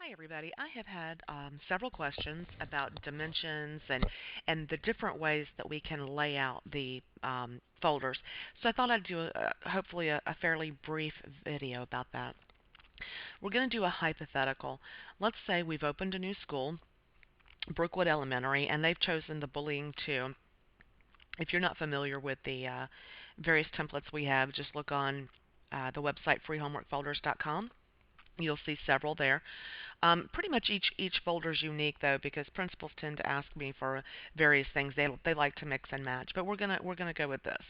Hi, everybody. I have had several questions about dimensions and the different ways that we can lay out the folders. So I thought I'd do hopefully a fairly brief video about that. We're going to do a hypothetical. Let's say we've opened a new school, Brookwood Elementary, and they've chosen the Bullying 2. If you're not familiar with the various templates we have, just look on the website freehomeworkfolders.com. You'll see several there. Pretty much each folder is unique though, because principals tend to ask me for various things. They like to mix and match, but we're gonna go with this.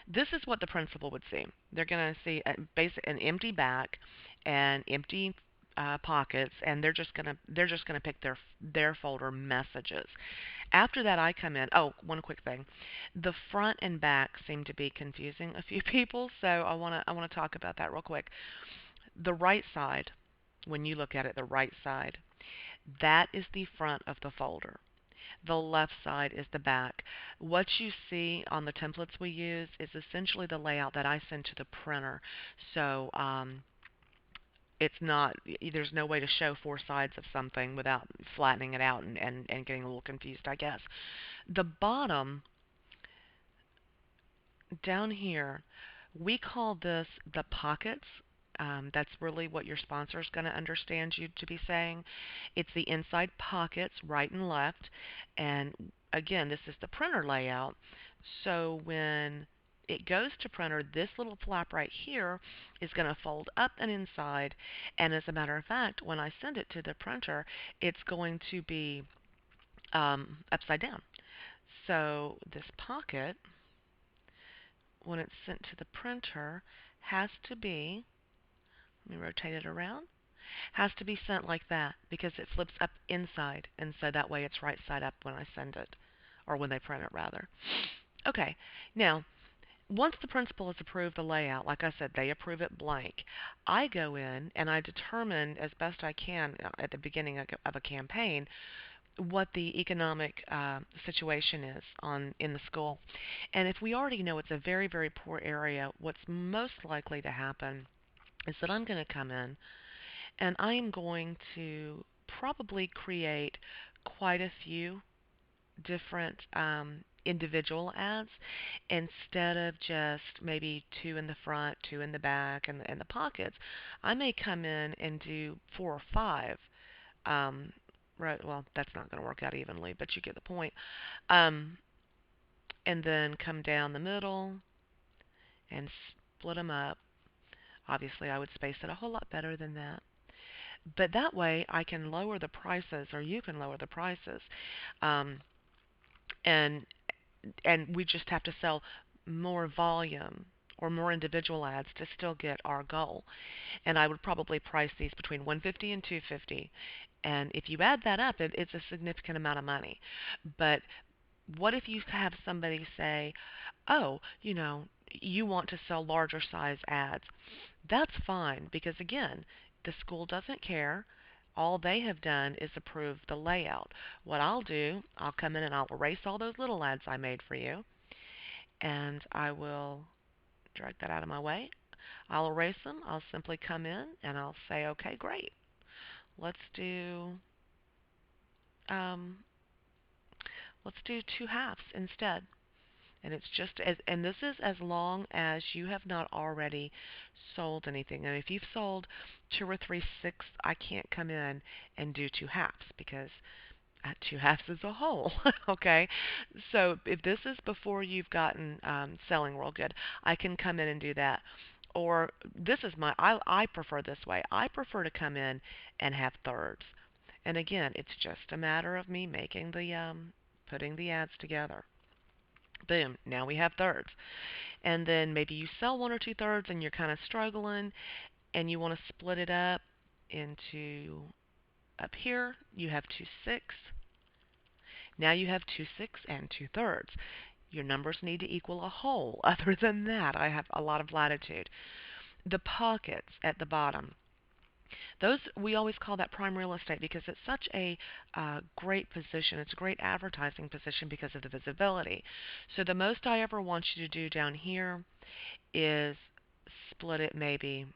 This is what the principal would see. They're gonna see an empty back and empty pockets, and they're just gonna pick their folder messages. After that, I come in. Oh, one quick thing. The front and back seem to be confusing a few people, so I wanna talk about that real quick. The right side, when you look at it, the right side, that is the front of the folder. The left side is the back. What you see on the templates we use is essentially the layout that I send to the printer. So it's not, there's no way to show four sides of something without flattening it out and getting a little confused, I guess. The bottom, down here, we call this the pockets. That's really what your sponsor is going to understand you to be saying. It's the inside pockets, right and left. And again, this is the printer layout. So when it goes to printer, this little flap right here is going to fold up and inside. And as a matter of fact, when I send it to the printer, it's going to be upside down. So this pocket, when it's sent to the printer, has to be, let me rotate it around, has to be sent like that because it flips up inside, and so that way it's right side up when I send it, or when they print it rather. Okay, now once the principal has approved the layout, like I said, they approve it blank. I go in and I determine as best I can at the beginning of a campaign what the economic situation is in the school. And if we already know it's a very, very poor area, what's most likely to happen is that I'm going to come in and I am going to probably create quite a few different individual ads instead of just maybe two in the front, two in the back, and the pockets. I may come in and do four or five. Um, right, well, that's not going to work out evenly, but you get the point. Um, and then come down the middle and split them up. Obviously, I would space it a whole lot better than that. But that way, I can lower the prices, or you can lower the prices, um, and we just have to sell more volume or more individual ads to still get our goal. And I would probably price these between 150 and 250. And if you add that up, it's a significant amount of money. But what if you have somebody say, "Oh, you want to sell larger size ads?" That's fine because again, the school doesn't care. All they have done is approve the layout. What I'll do, I'll come in and I'll erase all those little ads I made for you, and I will drag that out of my way. I'll erase them. I'll simply come in and I'll say, okay, great. Let's do um, let's do two halves instead. And it's just as, and this is as long as you have not already sold anything. And if you've sold two or three sixths, I can't come in and do two halves because two halves is a whole. Okay, so if this is before you've gotten selling real good, I can come in and do that. Or this is I prefer this way. I prefer to come in and have thirds. And again, it's just a matter of me making the putting the ads together. Boom, now we have thirds. And then maybe you sell one or two thirds and you're kind of struggling and you want to split it up into, up here you have two sixths. Now you have two sixths and two thirds. Your numbers need to equal a whole. Other than that, I have a lot of latitude. The pockets at the bottom, those we always call that prime real estate because it's such a great position. It's a great advertising position because of the visibility. So the most I ever want you to do down here is split it maybe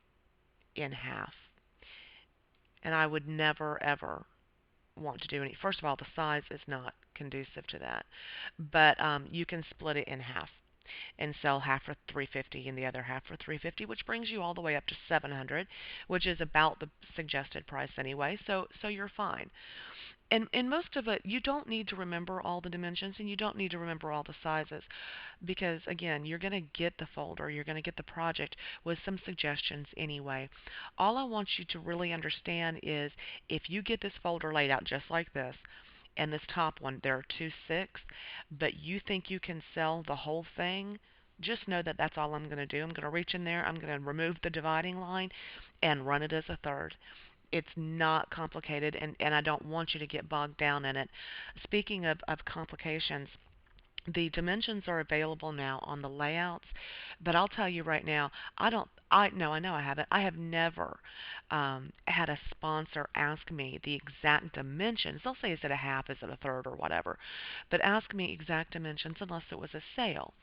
in half. And I would never, ever want to do any. First of all, the size is not conducive to that. But you can split it in half and sell half for 350 and the other half for 350, which brings you all the way up to 700, which is about the suggested price anyway. So you're fine. And most of it, you don't need to remember all the dimensions and you don't need to remember all the sizes because again, you're going to get the folder, you're going to get the project with some suggestions anyway. All I want you to really understand is if you get this folder laid out just like this, and this top one, there are 2 6, but you think you can sell the whole thing, just know that that's all I'm going to do. I'm going to reach in there, I'm going to remove the dividing line and run it as a third. It's not complicated, and I don't want you to get bogged down in it. Speaking of complications, the dimensions are available now on the layouts, but I'll tell you right now, I don't. I no, I know I haven't. I have never had a sponsor ask me the exact dimensions. They'll say, is it a half, is it a third, or whatever, but ask me exact dimensions unless it was a sale.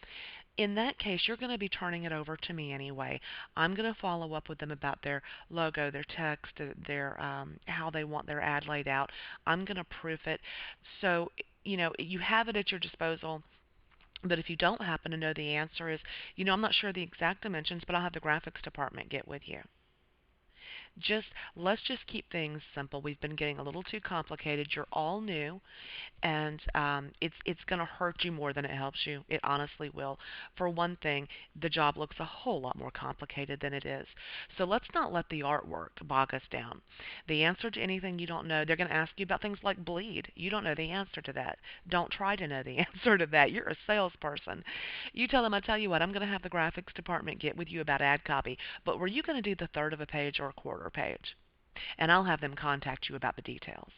In that case, you're going to be turning it over to me anyway. I'm going to follow up with them about their logo, their text, their how they want their ad laid out. I'm going to proof it. So, you have it at your disposal. But if you don't happen to know the answer is, I'm not sure the exact dimensions, but I'll have the graphics department get with you. Let's just keep things simple. We've been getting a little too complicated. You're all new, and it's going to hurt you more than it helps you. It honestly will. For one thing, the job looks a whole lot more complicated than it is. So let's not let the artwork bog us down. The answer to anything you don't know, they're going to ask you about things like bleed. You don't know the answer to that. Don't try to know the answer to that. You're a salesperson. You tell them, I tell you what, I'm going to have the graphics department get with you about ad copy, but were you going to do the third of a page or a quarter page? And I'll have them contact you about the details.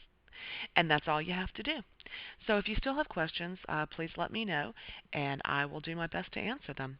And that's all you have to do. So if you still have questions, please let me know, and I will do my best to answer them.